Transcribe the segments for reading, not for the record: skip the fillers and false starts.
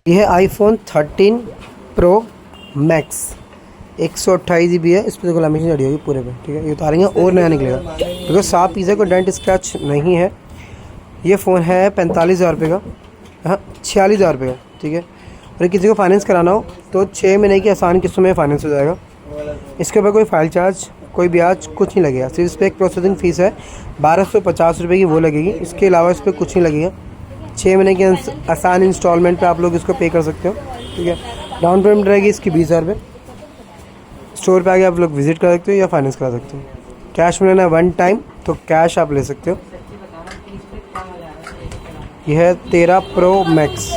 यह है iPhone 13 pro max 128 GB है। इस पर देखो लैमिनेशन चढ़ी होगी पूरे पे, ठीक है। ये उतारेंगे और नया निकलेगा क्योंकि साफ पीस है, कोई डेंट स्क्रैच नहीं है। ये फ़ोन है 45,000 रुपये का, हाँ 46,000 रुपये का, ठीक है। और किसी को फाइनेंस कराना हो तो 6 महीने की आसान किस्तों में फाइनेंस हो जाएगा। इसके ऊपर कोई फाइल चार्ज, कोई ब्याज कुछ नहीं लगेगा। सिर्फ इस पर एक प्रोसेसिंग फ़ीस है 1250 रुपये की, वो लगेगी। इसके अलावा इस पर कुछ नहीं लगेगा। 6 महीने की आसान इंस्टॉलमेंट पे आप लोग इसको पे कर सकते हो, ठीक है। डाउन पेमेंट रहेगी इसकी 20,000 रुपये। स्टोर पे आके आप लोग विज़िट कर सकते हो या फाइनेंस करा सकते हो। कैश में लेना है 1 टाइम, तो कैश आप ले सकते हो। यह है 13 प्रो मैक्स।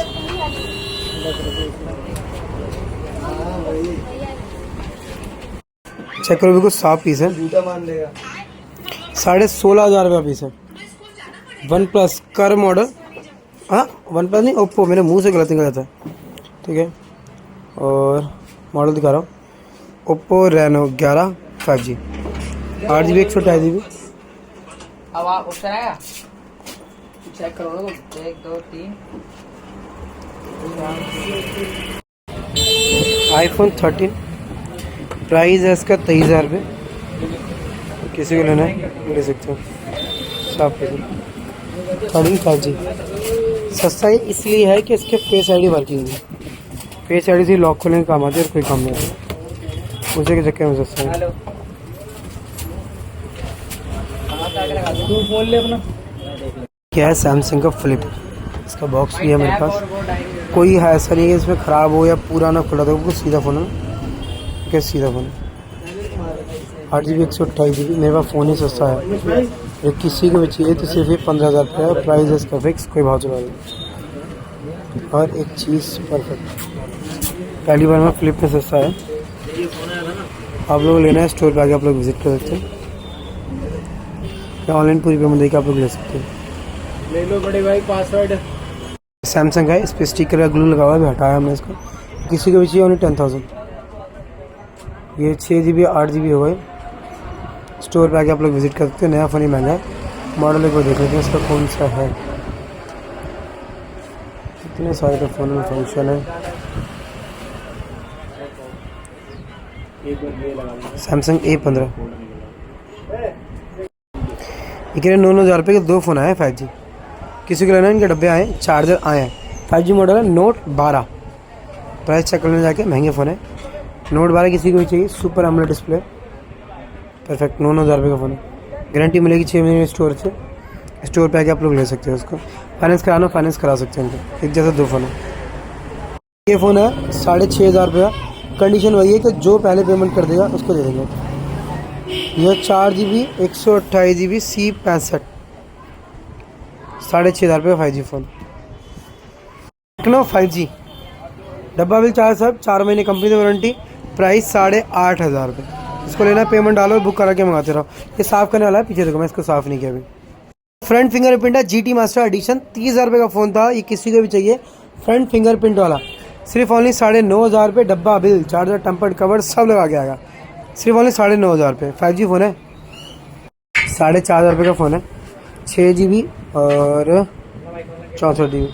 चेक करो, बिल्कुल साफ पीस है। 16,500 रुपये पीस है। वन प्लस कर मॉडल, हाँ वन प्लस नहीं, ओप्पो, मेरे मुंह से गलत निकल जाता है, ठीक है। और मॉडल दिखा रहा हूँ, Oppo Reno 11 5G 8GB 128 GB। अब आप ऑप्शन आएगा चेक करो ना, 1 2 3 आईफोन 13 प्राइस है इसका 23,000 रुपये। किसी को लेना है ले सकते हो। साफ 13 5G सस्ता ही इसलिए है कि इसके फेस आईडी वर्किंग है। फेस आईडी से लॉक खोलने का काम आती है और कोई काम नहीं आता, उसी के चक्कर में सस्ता है। बोल ले अपना क्या है, सैमसंग का फ्लिप। इसका बॉक्स भी है मेरे पास। कोई है ऐसा नहीं है इसमें ख़राब हो या पूरा ना खुला था, कुछ सीधा फ़ोन है, क्या सीधा फ़ोन है। 8GB 128 GB। मेरे पास फ़ोन ही सस्ता है। अगर किसी को भी चाहिए तो सिर्फ ये 15,000 रुपये है। प्राइस है इसका फिक्स, कोई भाव चला नहीं। और एक चीज़ परफेक्ट, पहली बार में फ्लिप में सस्ता है। आप लोग लेना है स्टोर पे आके आप लोग विज़िट कर सकते हैं या ऑनलाइन पूरी पेमेंट देकर आप लोग ले सकते हैं। ले लो बड़े भाई पासवर्ड। सैमसंग है, इस पर स्टिकर का ग्लू लगा हुआ है, भी हटाया हमने इसको। किसी को भी चाहिए ओनली 10,000। ये 6GB 8GB हो गए। स्टोर पे आके आप लोग विज़िट कर सकते हैं। नया फ़ोन ही महंगा है। मॉडल एक बार देख लेते हैं इसका कौन सा है। इतने सारे तो फ़ोन में फंक्शन है। Samsung A15। ये कह रहे 9,000 रुपये के 2 फ़ोन आए हैं 5G। किसी को लेना है, इनके डब्बे आए हैं, चार्जर आए हैं। 5G मॉडल है नोट 12। प्राइस चेक करने जाके, महंगे फ़ोन है। नोट 12 किसी को भी चाहिए, सुपर एमोलेड डिस्प्ले, परफेक्ट 9,000 रुपये का फ़ोन है। गारंटी मिलेगी 6 महीने स्टोर से। स्टोर पे आके आप लोग ले सकते हो उसको। फाइनेंस कराना फाइनेंस करा सकते हैं इनको। एक जैसा 2 फ़ोन है। ये फ़ोन है 6,500 रुपये का। कंडीशन वही है कि जो पहले पेमेंट कर देगा उसको दे देंगे। यह 4GB 128 GB C65 6,500 रुपये का 5G फ़ोन। टेक्नो 5G डब्बा बिल चार्ज सब 4 महीने कंपनी की वारंटी। प्राइस 8,500 रुपये। इसको लेना, पेमेंट डालो, बुक करा के मंगाते रहो। ये साफ़ करने वाला है, पीछे देखो मैं इसको साफ़ नहीं किया अभी। फ्रंट फिंगरप्रिंट है, GT मास्टर एडिशन। 30,000 रुपये का फ़ोन था। ये किसी को भी चाहिए फ्रंट फिंगरप्रिंट वाला, सिर्फ ओनली 9,500 रुपये। डब्बा बिल, चार्जर, टेम्पर्ड कवर सब लगा के आएगा। सिर्फ ओनली 9,500 रुपये। 5G फ़ोन है, 4,500 रुपये का फ़ोन है। 6GB और 64GB।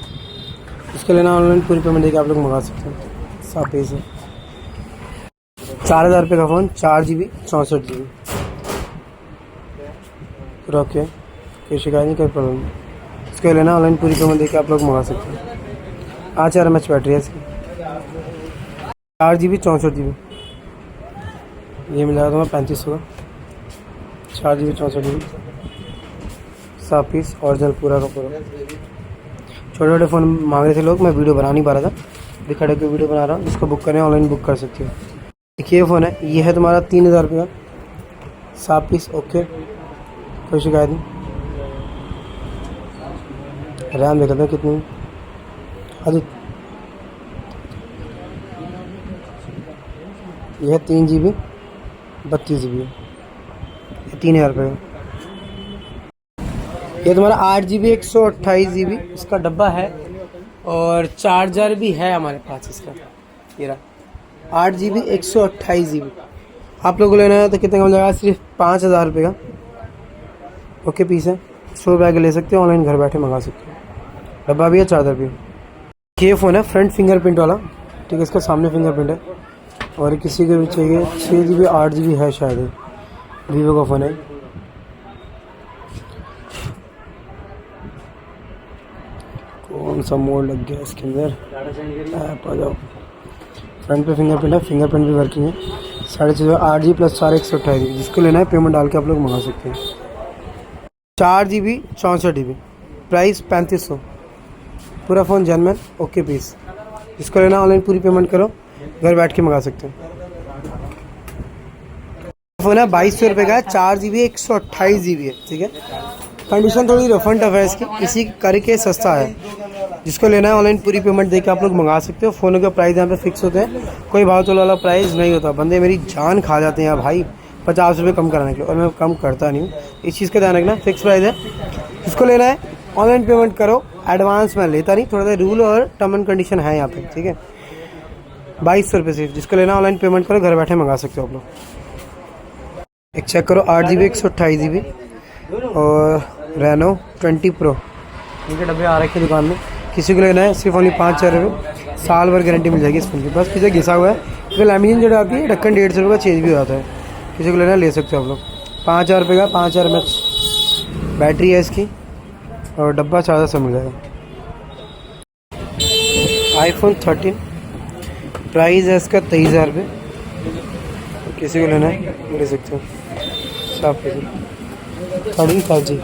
इसके लेना ऑनलाइन पूरी पेमेंट देकर आप लोग मंगा सकते हैं। साफ पैसे 4,000 रुपये का फ़ोन, 4GB 64GB। ओके, कोई शिकायत नहीं, कोई प्रॉब्लम नहीं। इसके लेना ऑनलाइन पूरी पेमेंट देकर आप लोग मंगा सकते हैं। 4 mAh बैटरी है इसकी। 4GB 64GB। ये मिल जाएगा तुम्हें 3500 का। 4GB 64GB। साफ पीस, ओरिजिनल पूरा का पूरा। छोटे छोटे फ़ोन मांग रहे थे लोग, मैं वीडियो बना नहीं पा रहा था, अभी खड़े होकर वीडियो बना रहा हूँ। जिसको बुक करें ऑनलाइन बुक कर सकते हो। देखिए ये फ़ोन है, ये है तुम्हारा 3,000 रुपये का। साफ पीस, ओके, कोई शिकायत नहीं। रैम देख लेते हैं कितनी। अरे यह है 3GB 32GB। ये 3,000 रुपये का। ये तुम्हारा 8GB 128GB इसका डब्बा है और चार्जर भी है हमारे पास इसका। ये रहा 8GB 128GB। आप लोगों को लेना है तो कितने का मिल जाएगा? सिर्फ 5,000 रुपये का। ओके पीस है, स्टोर पे आके ले सकते हो, ऑनलाइन घर बैठे मंगा सकते हो। डब्बा भी है, चार्जर भी है। ये फ़ोन है फ्रंट फिंगरप्रिंट वाला, ठीक है, इसका सामने फिंगरप्रिंट है। और किसी को भी चाहिए 6 GB 8 GB है शायद, वीवो का फ़ोन है। कौन सा मोड लग गया इसके अंदर, ऐप आ जाओ। फ्रंट पे फिंगरप्रिंट है, फिंगरप्रिंट भी वर्किंग है। 6.5 8 GB प्लस 4 128 GB, जिसको लेना है पेमेंट डाल के आप लोग मंगा सकते हैं। 4 GB 64 GB, प्राइस 3500, पूरा फ़ोन जेन्युइन ओके पीस। जिसको लेना ऑनलाइन पूरी पेमेंट करो, घर बैठ के मंगा सकते हैं। फ़ोन है 2200 रुपये का है, 4 GB 128 GB है, ठीक है। कंडीशन थोड़ी रफ एंड टफ है इसकी, इसी करके सस्ता है। जिसको लेना है ऑनलाइन पूरी पेमेंट देके आप लोग मंगा सकते हो। फ़ोनों के प्राइस यहाँ पे फिक्स होते हैं, कोई भाव तोल वाला प्राइस नहीं होता। बंदे मेरी जान खा जाते हैं यार भाई 50 रुपये कम कराने के लिए, और मैं कम करता नहीं हूँ। इस चीज़ का ध्यान रखना, फिक्स प्राइस है। जिसको लेना है ऑनलाइन पेमेंट करो, एडवांस मैं लेता नहीं, थोड़ा सा रूल और टर्म एंड कंडीशन है यहाँ पे, ठीक है। 2200 रुपये सिर्फ। जिसको लेना ऑनलाइन पेमेंट करो, घर बैठे मंगा सकते हो आप लोग। एक चेक करो, 8 GB 128 GB और रेनो 20 Pro, इनके डब्बे आ रखे दुकान में। किसी को लेना है सिर्फ ओनली 5,000 रुपये, साल भर गारंटी मिल जाएगी इस फोन की। बस पीछे घिसा हुआ है, क्योंकि लैमिनेशन जो आती है ढक्कन 150 रुपये का चेंज भी हो जाता है। किसी को लेना है ले सकते हो आप लोग। 5,000 रुपये का 5000 mAh बैटरी है इसकी, और डब्बा चार्जर सब मिल जाएगा। iPhone 13, प्राइस है इसका 23,000 रुपये। किसी को लेना है ले सकते हो। साफ 5G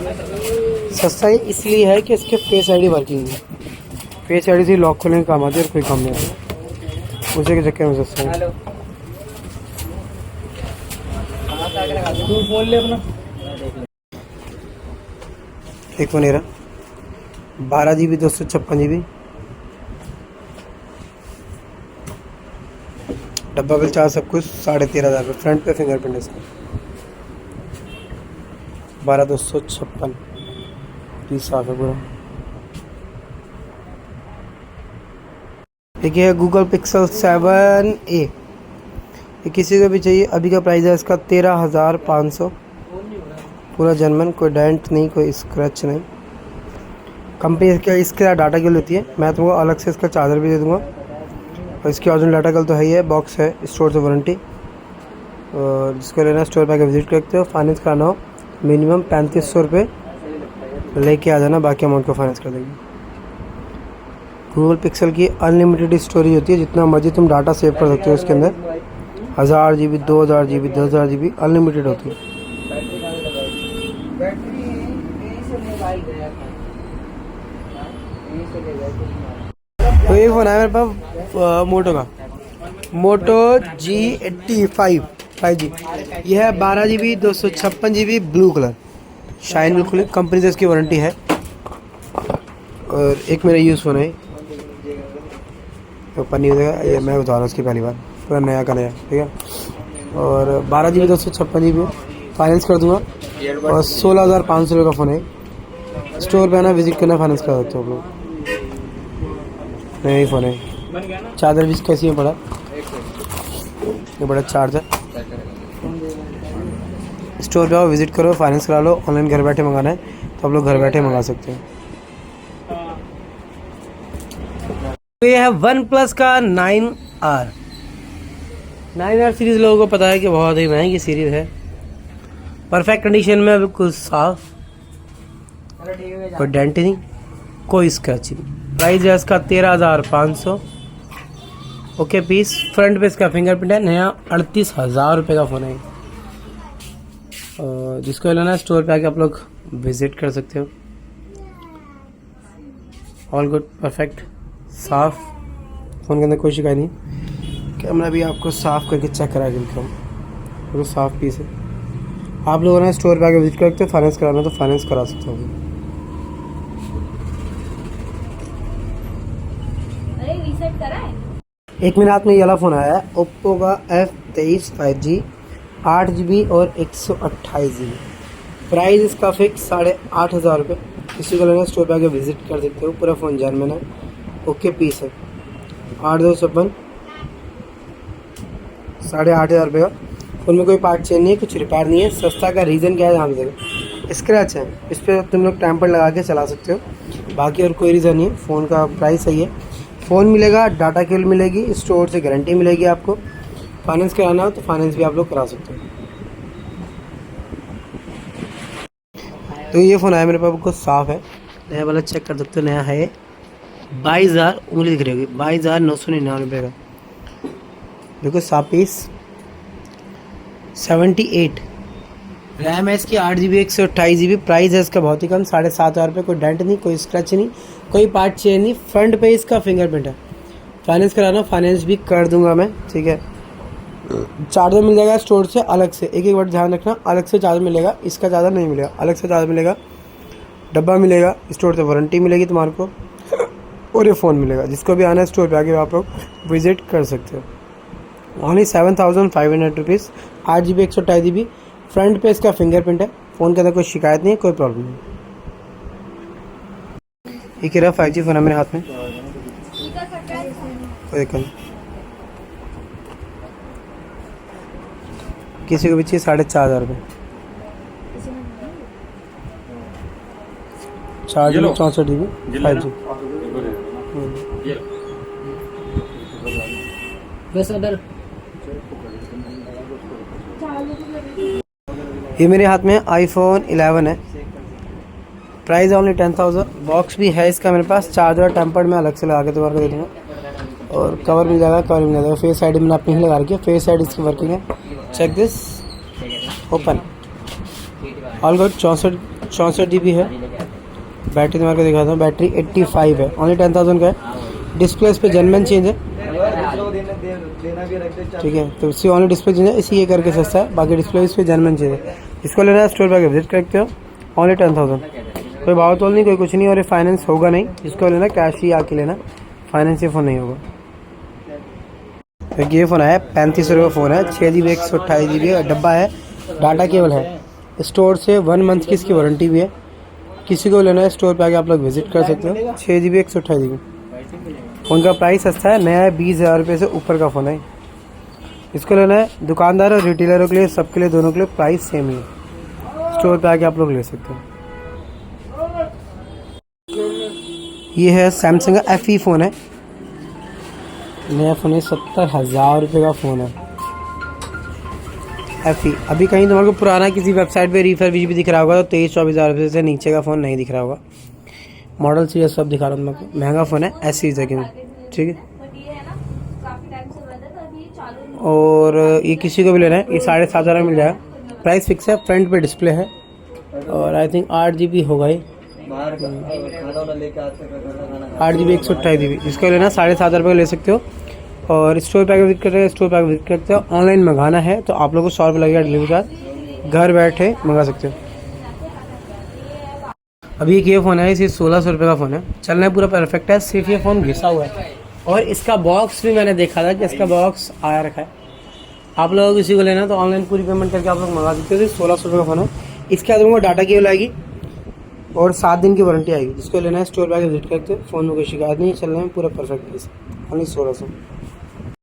सस्ता ही इसलिए है कि इसके फेस आईडी वर्किंग है। फेस आईडी से लॉक खोलने का काम आती है और कोई काम नहीं आता, उसी के चक्कर में सस्ता है। एक फ़ोन मेरा 12 GB 256 GB, डब्बा बिल चार्ज सब कुछ 13,500 रुपये। फ्रंट पे फिंगरप्रिंट है इसका, 12,256 पीस साफ है पूरा। एक है गूगल पिक्सल 7a, ये किसी को भी चाहिए। अभी का प्राइस है इसका 13,500, पूरा जेन्युइन, कोई डेंट नहीं, कोई स्क्रैच नहीं। कंपनी इसके डाटा केबल होती है, मैं तुमको अलग से इसका चार्जर भी दे दूँगा। और इसकी ओरिजिनल डाटा केबल तो है ही है, बॉक्स है, स्टोर से वारंटी। और जिसको लेना स्टोर पर विजिट कर सकते हो। फाइनेंस कराना हो मिनिमम 3500 रुपये लेके आ जाना, बाकी अमाउंट को फाइनेंस कर देंगे। गूगल पिक्सल की अनलिमिटेड स्टोरेज होती है, जितना मर्जी तुम डाटा सेव कर सकते हो इसके अंदर। 1000 GB 2000 GB 10,000 GB अनलिमिटेड होती है। तो ये फ़ोन है मेरे पास मोटो का, मोटो G85 5G। यह है 12 GB 256 GB blue colour, shine बिल्कुल, कंपनी से इसकी वारंटी है। और एक मेरा यूज़ फ़ोन है, ऊपर नहीं होगा, ये मैं उतारा उसकी पहली बार, पूरा नया का नया, ठीक है। और 12 GB 256 GB फाइनेंस कर दूँगा, और 16,500 रुपये का फ़ोन है। स्टोर पे आना, विजिट करना, फाइनेंस कर सकते हो आप लोग। नया ही फ़ोन है। चार्जर भी कैसी है, बड़ा ये बड़ा चार्जर। स्टोर पे आओ, विजिट करो, फाइनेंस करा लो। ऑनलाइन घर बैठे मंगाना है तो आप लोग घर बैठे मंगा सकते हैं। तो ये है OnePlus का 9R। 9R सीरीज़ लोगों को पता है कि बहुत ही महंगी सीरीज़ है। परफेक्ट कंडीशन में, बिल्कुल साफ, कोई डेंट नहीं, कोई स्क्रैच नहीं। प्राइस है इसका 13,500 ओके पीस। फ्रंट पे इसका फिंगरप्रिंट है, नया 38,000 रुपये का फ़ोन है। जिसको लेना है स्टोर पे आके आप लोग विजिट कर सकते हो। ऑल गुड, परफेक्ट, साफ फ़ोन के अंदर कोई शिकायत नहीं। कैमरा भी आपको साफ़ करके चेक करा के दिखाऊँ, तो साफ़ पीस है। आप लोगों ने स्टोर पे आके विजिट कर सकते हो। फाइनेंस कराना तो फाइनेंस करा सकते हो। एक मेरे हाथ में ये वाला फ़ोन आया है, ओप्पो का F23 5G 8 GB और 128 GB। प्राइस इसका फिक्स 8,500 रुपये। किसी को लेना स्टोर पे आके विजिट कर सकते हो। पूरा फ़ोन जेन्युइन है, ओके पीस है। 8,256 8,500 रुपये का फ़ोन में कोई पार्ट चेंज नहीं है, कुछ रिपेयर नहीं है। सस्ता का रीज़न क्या है, यहाँ पे स्क्रैच है, इस पर तुम लोग टैम्पर लगा के चला सकते हो, बाकी और कोई रीज़न नहीं है। फ़ोन का प्राइस सही है। फ़ोन मिलेगा, डाटा केबल मिलेगी, स्टोर से गारंटी मिलेगी आपको। फाइनेंस कराना हो तो फाइनेंस भी आप लोग करा सकते हो। तो ये फ़ोन आया मेरे पास, बिल्कुल साफ़ है, नया वाला चेक कर सकते हो, नया है। 22,000 उंगली दिख रही होगी, 22,999 का। देखो साफ पीस। 78 रैम है इसकी, 8 GB 128 GB। प्राइस है इसका बहुत ही कम, 7,500 रुपये। कोई डेंट नहीं, कोई स्क्रैच नहीं, कोई पार्ट चेंज नहीं। फ्रंट पे इसका फिंगरप्रिंट है। फाइनेंस कराना, फाइनेंस भी कर दूंगा मैं, ठीक है। चार्जर मिल जाएगा स्टोर से अलग से। एक बार ध्यान रखना, अलग से चार्जर मिलेगा, इसका चार्जर नहीं मिलेगा, अलग से चार्जर मिलेगा। डब्बा मिलेगा, स्टोर से वारंटी मिलेगी तुम्हारे को, और ये फ़ोन मिलेगा। जिसको भी आना है स्टोर पे आके आप लोग विजिट कर सकते हो। Only 7,500 rupees. 8 GB 128 GB। Front पे इसका फिंगरप्रिंट है। फ़ोन के अंदर कोई शिकायत नहीं है, कोई प्रॉब्लम नहीं। ये कह रहा 5G फ़ोन है मेरे हाथ में, कोई दिक्कत नहीं। किसी को भी चाहिए 4,500 रुपये। 4GB 64 GB 5G। ये मेरे हाथ में iPhone 11 है। Price only 10,000। बॉक्स भी है इसका मेरे पास। चार्जर टेम्पर्ड में अलग से लगा के तुम्हारे को दे दूँगा, और कवर मिल जाएगा, कवर मिल जाएगा। फेस आईडी मैंने अपनी ही लगा रखी है, फेस आईडी इसकी वर्किंग है। Check this, open, all good. 64 GB है। बैटरी तुम्हारे को दिखाता हूँ, बैटरी 85 है। ओनली 10,000 का है। डिस्प्ले इस पर जनमन चेंज है, ठीक है। तो इससे ओनली डिस्प्ले चेंज है, इसी ये करके सस्ता है। बाकी डिस्प्ले इस पर जनमन चेंज है। इसको लेना है स्टोर पर विजिट करते हो। ओनली 10,000। कोई भाव तोल नहीं, कोई कुछ नहीं, और ये फाइनेंस होगा नहीं। जिसको लेना कैश ही आके लेना, फाइनेंस ये फ़ोन नहीं होगा। तो ये फ़ोन आया 3500 का फ़ोन है। 6GB 128 GB डब्बा है, डाटा केबल है। स्टोर से 1 मंथ की इसकी वारंटी भी है। किसी को लेना है स्टोर पे आके आप लोग विजिट कर सकते हो। 6GB 128 GB। फ़ोन का प्राइस सस्ता है, नया है, 20,000 रुपये से ऊपर का फ़ोन है। इसको लेना है दुकानदार और रिटेलरों के लिए, सबके लिए, दोनों के लिए प्राइस सेम ही है। स्टोर पे आके आप लोग ले सकते हो। ये है सैमसंग का FE फ़ोन है, नया फ़ोन है। 70,000 रुपये का फ़ोन है FE। अभी कहीं तुम्हारे को पुराना किसी वेबसाइट पे रिफर्बिश भी दिख रहा होगा, तो 23-24 रुपये से नीचे का फ़ोन नहीं दिख रहा होगा। मॉडल से ये सब दिखा रहा हूँ तुमको। महंगा फ़ोन है ऐसी जगह में, ठीक है। और ये किसी को भी लेना है, ये 7,500 में मिल जाएगा। प्राइस फिक्स है, फ्रंट पे डिस्प्ले है, और आई थिंक 8 GB होगा ही। 8GB 128 GB। जिसको लेना 7,500 रुपये ले सकते हो। और स्टोर पे विजिट करते हैं, स्टोर पे विजिट करते हो। ऑनलाइन मंगाना है तो आप लोगों को 100 रुपये लगेगा डिलीवरी चार्ज, घर बैठे मंगा सकते हो। अभी एक ये फ़ोन है, इसे 1,600 रुपये का फ़ोन है। चलना पूरा परफेक्ट है, सिर्फ ये फ़ोन घिसा हुआ है। और इसका बॉक्स भी मैंने देखा था कि इसका बॉक्स आया रखा है। आप लोग किसी को लेना तो ऑनलाइन पूरी पेमेंट करके आप लोग मंगा सकते हो। 1,600 रुपये का फ़ोन है। इसके बाद उनको डाटा केबल आएगी और 7 दिन की वारंटी आएगी। जिसको लेना है स्टोर पे विजिट करते हो। फ़ोन में कोई शिकायत नहीं, चलने में पूरा परफेक्ट पीस। ओनली 1,600।